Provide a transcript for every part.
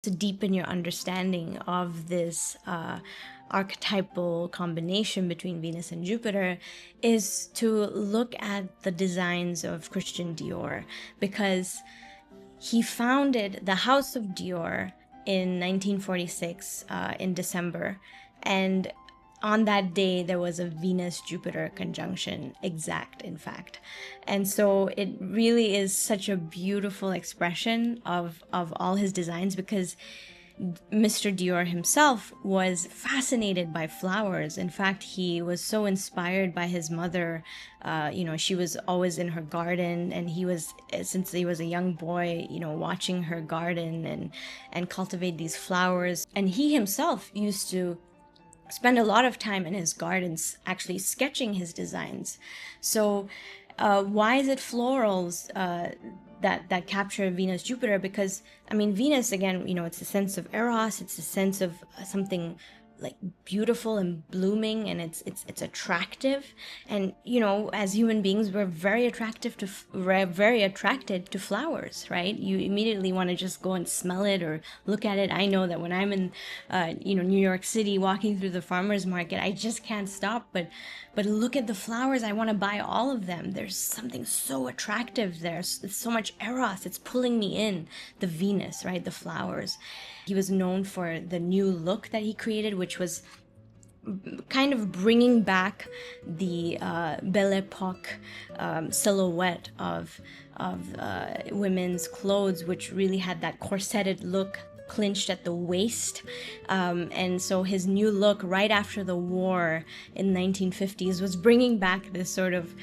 to deepen your understanding of this archetypal combination between Venus and Jupiter is to look at the designs of Christian Dior, because he founded the House of Dior in 1946 in December, and on that day there was a Venus-Jupiter conjunction, exact in fact. And so it really is such a beautiful expression of all his designs, because Mr. Dior himself was fascinated by flowers. In fact, he was so inspired by his mother. She was always in her garden, and he was, since he was a young boy, watching her garden and cultivate these flowers. And he himself used to spend a lot of time in his gardens actually sketching his designs. So why is it florals that capture Venus Jupiter? Because Venus, again, it's a sense of eros, it's a sense of something like beautiful and blooming, and it's attractive. And as human beings, we're very attracted to flowers, right? You immediately want to just go and smell it or look at it. I know that when I'm in New York City walking through the farmers market, I just can't stop but look at the flowers. I want to buy all of them. There's something so attractive there. It's so much eros. It's pulling me in. The Venus, right? The flowers. He was known for the new look that he created, which was kind of bringing back the Belle Epoque silhouette of women's clothes, which really had that corseted look, clinched at the waist. And so his new look right after the war in the 1950s was bringing back this sort of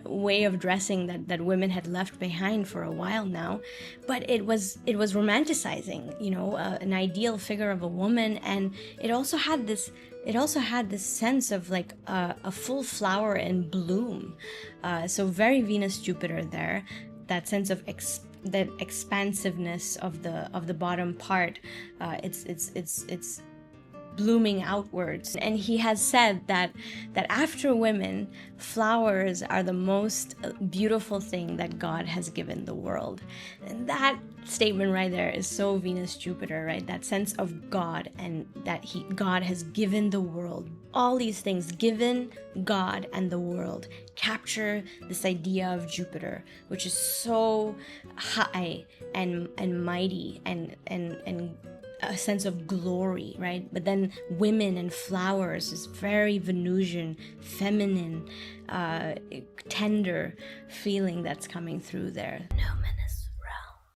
way of dressing that women had left behind for a while now. But it was romanticizing, an ideal figure of a woman. And it also had this sense of like a full flower in bloom. So very Venus Jupiter there, that sense of that expansiveness of the bottom part. It's blooming outwards. And he has said that after women, flowers are the most beautiful thing that God has given the world. And that statement right there is so Venus Jupiter, right? That sense of God, and that God has given the world. All these things, given, God, and the world, capture this idea of Jupiter, which is so high and mighty and a sense of glory, right? But then women and flowers is very Venusian, feminine, tender feeling that's coming through there.